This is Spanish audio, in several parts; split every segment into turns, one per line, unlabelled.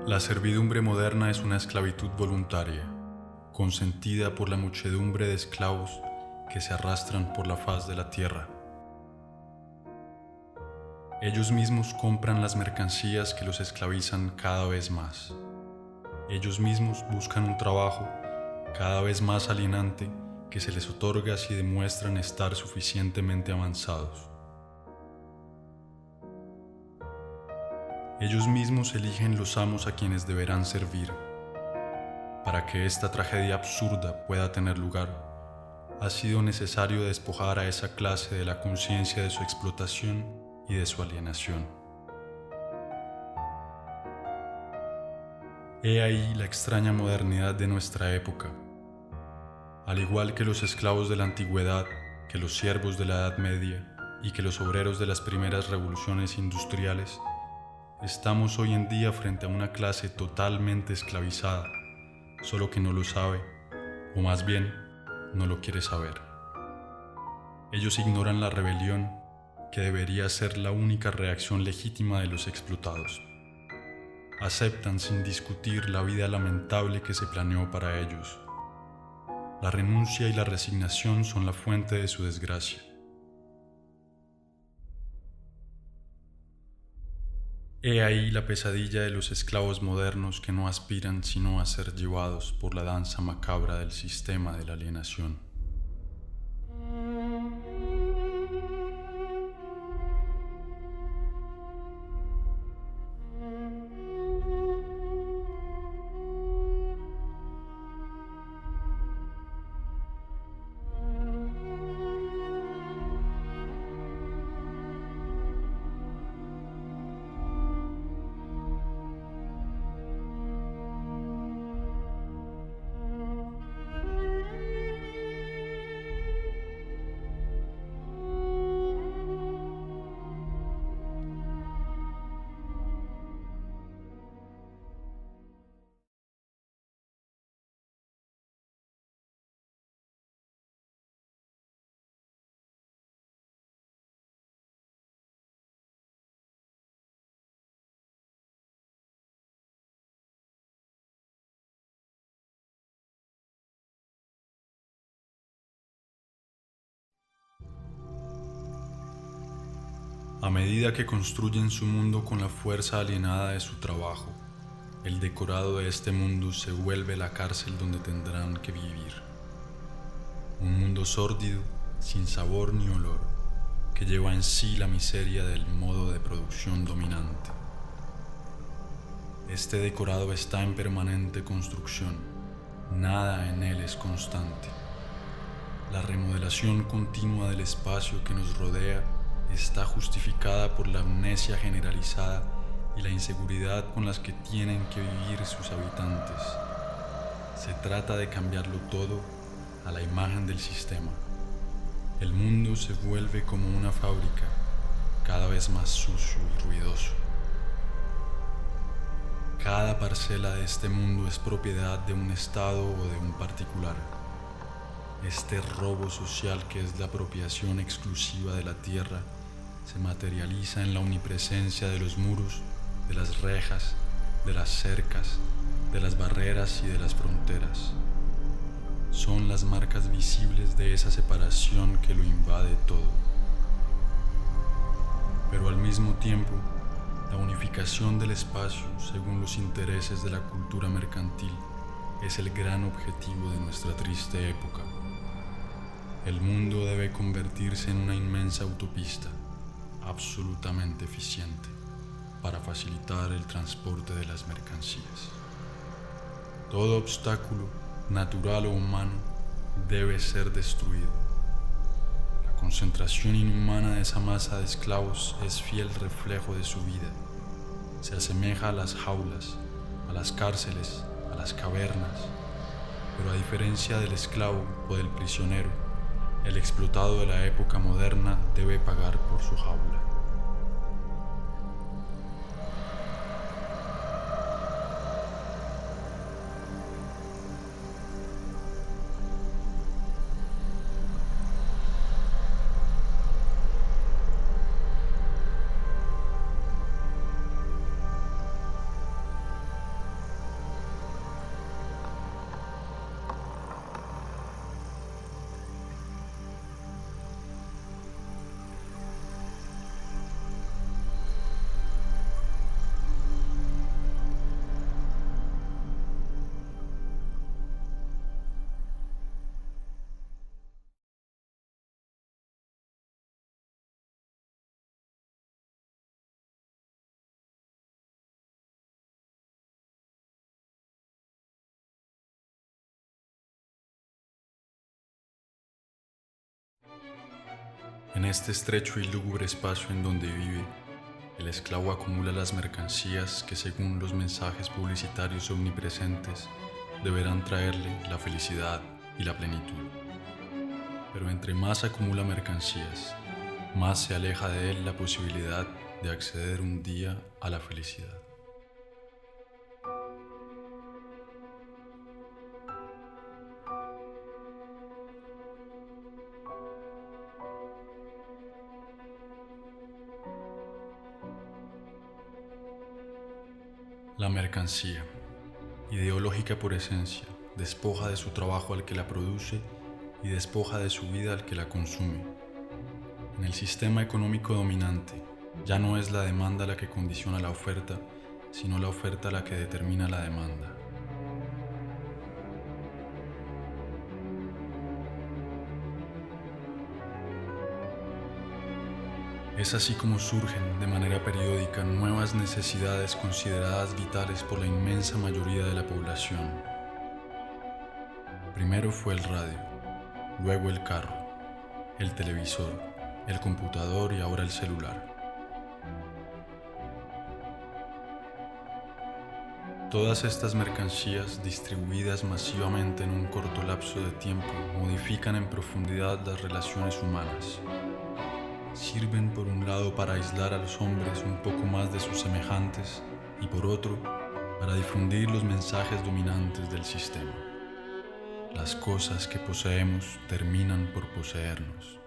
La servidumbre moderna es una esclavitud voluntaria, consentida por la muchedumbre de esclavos que se arrastran por la faz de la tierra. Ellos mismos compran las mercancías que los esclavizan cada vez más. Ellos mismos buscan un trabajo cada vez más alienante que se les otorga si demuestran estar suficientemente avanzados. Ellos mismos eligen los amos a quienes deberán servir. Para que esta tragedia absurda pueda tener lugar, ha sido necesario despojar a esa clase de la conciencia de su explotación y de su alienación. He ahí la extraña modernidad de nuestra época. Al igual que los esclavos de la antigüedad, que los siervos de la Edad Media y que los obreros de las primeras revoluciones industriales, estamos hoy en día frente a una clase totalmente esclavizada, solo que no lo sabe, o más bien, no lo quiere saber. Ellos ignoran la rebelión, que debería ser la única reacción legítima de los explotados. Aceptan sin discutir la vida lamentable que se planeó para ellos. La renuncia y la resignación son la fuente de su desgracia. He ahí la pesadilla de los esclavos modernos que no aspiran sino a ser llevados por la danza macabra del sistema de la alienación. A medida que construyen su mundo con la fuerza alienada de su trabajo, el decorado de este mundo se vuelve la cárcel donde tendrán que vivir. Un mundo sórdido, sin sabor ni olor, que lleva en sí la miseria del modo de producción dominante. Este decorado está en permanente construcción, nada en él es constante. La remodelación continua del espacio que nos rodea está justificada por la amnesia generalizada y la inseguridad con las que tienen que vivir sus habitantes. Se trata de cambiarlo todo a la imagen del sistema. El mundo se vuelve como una fábrica, cada vez más sucio y ruidoso. Cada parcela de este mundo es propiedad de un Estado o de un particular. Este robo social, que es la apropiación exclusiva de la tierra, se materializa en la omnipresencia de los muros, de las rejas, de las cercas, de las barreras y de las fronteras. Son las marcas visibles de esa separación que lo invade todo. Pero al mismo tiempo, la unificación del espacio según los intereses de la cultura mercantil es el gran objetivo de nuestra triste época. El mundo debe convertirse en una inmensa autopista, absolutamente eficiente, para facilitar el transporte de las mercancías. Todo obstáculo, natural o humano, debe ser destruido. La concentración inhumana de esa masa de esclavos es fiel reflejo de su vida. Se asemeja a las jaulas, a las cárceles, a las cavernas, pero a diferencia del esclavo o del prisionero, el explotado de la época moderna debe pagar por su jaula. En este estrecho y lúgubre espacio en donde vive, el esclavo acumula las mercancías que, según los mensajes publicitarios omnipresentes, deberán traerle la felicidad y la plenitud. Pero entre más acumula mercancías, más se aleja de él la posibilidad de acceder un día a la felicidad. La mercancía, ideológica por esencia, despoja de su trabajo al que la produce y despoja de su vida al que la consume. En el sistema económico dominante, ya no es la demanda la que condiciona la oferta, sino la oferta la que determina la demanda. Es así como surgen de manera periódica nuevas necesidades consideradas vitales por la inmensa mayoría de la población. Primero fue el radio, luego el carro, el televisor, el computador y ahora el celular. Todas estas mercancías, distribuidas masivamente en un corto lapso de tiempo, modifican en profundidad las relaciones humanas. Sirven por un lado para aislar a los hombres un poco más de sus semejantes y por otro para difundir los mensajes dominantes del sistema. Las cosas que poseemos terminan por poseernos.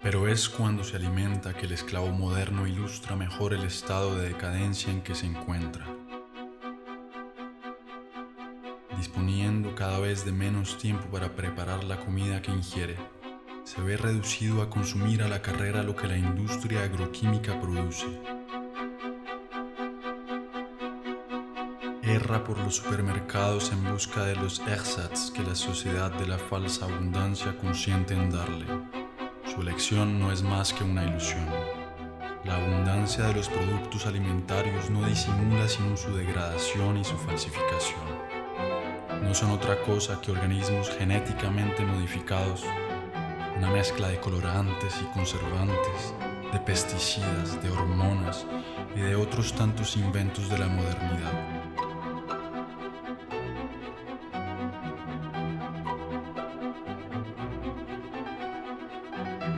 Pero es cuando se alimenta que el esclavo moderno ilustra mejor el estado de decadencia en que se encuentra. Disponiendo cada vez de menos tiempo para preparar la comida que ingiere, se ve reducido a consumir a la carrera lo que la industria agroquímica produce. Erra por los supermercados en busca de los ersatz que la sociedad de la falsa abundancia consiente en darle. Su elección no es más que una ilusión. La abundancia de los productos alimentarios no disimula sino su degradación y su falsificación. No son otra cosa que organismos genéticamente modificados, una mezcla de colorantes y conservantes, de pesticidas, de hormonas y de otros tantos inventos de la modernidad.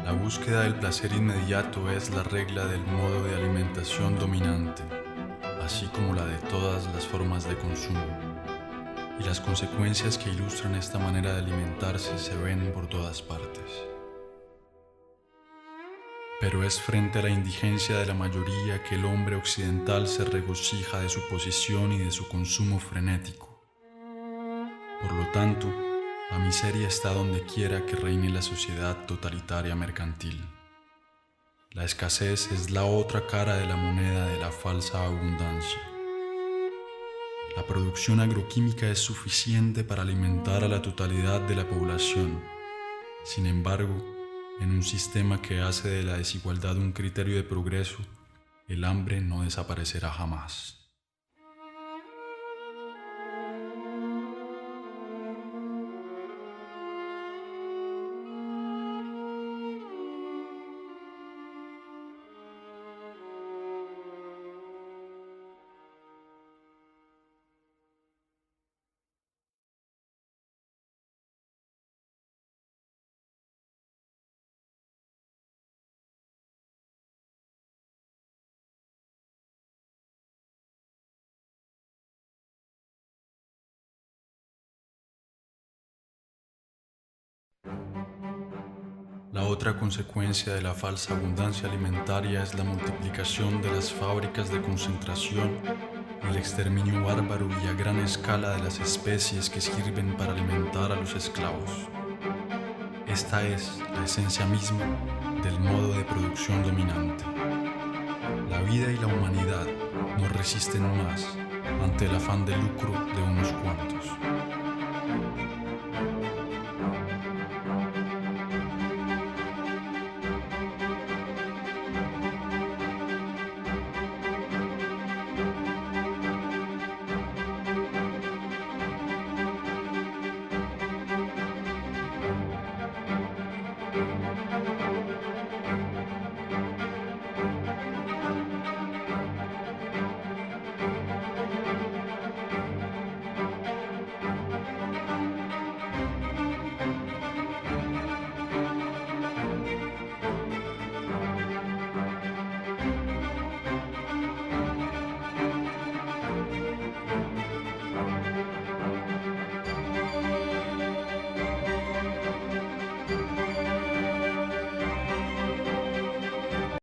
La búsqueda del placer inmediato es la regla del modo de alimentación dominante, así como la de todas las formas de consumo. Y las consecuencias que ilustran esta manera de alimentarse se ven por todas partes. Pero es frente a la indigencia de la mayoría que el hombre occidental se regocija de su posición y de su consumo frenético. Por lo tanto, la miseria está donde quiera que reine la sociedad totalitaria mercantil. La escasez es la otra cara de la moneda de la falsa abundancia. La producción agroquímica es suficiente para alimentar a la totalidad de la población. Sin embargo, en un sistema que hace de la desigualdad un criterio de progreso, el hambre no desaparecerá jamás. La otra consecuencia de la falsa abundancia alimentaria es la multiplicación de las fábricas de concentración y el exterminio bárbaro y a gran escala de las especies que sirven para alimentar a los esclavos. Esta es la esencia misma del modo de producción dominante. La vida y la humanidad no resisten más ante el afán de lucro de unos cuantos.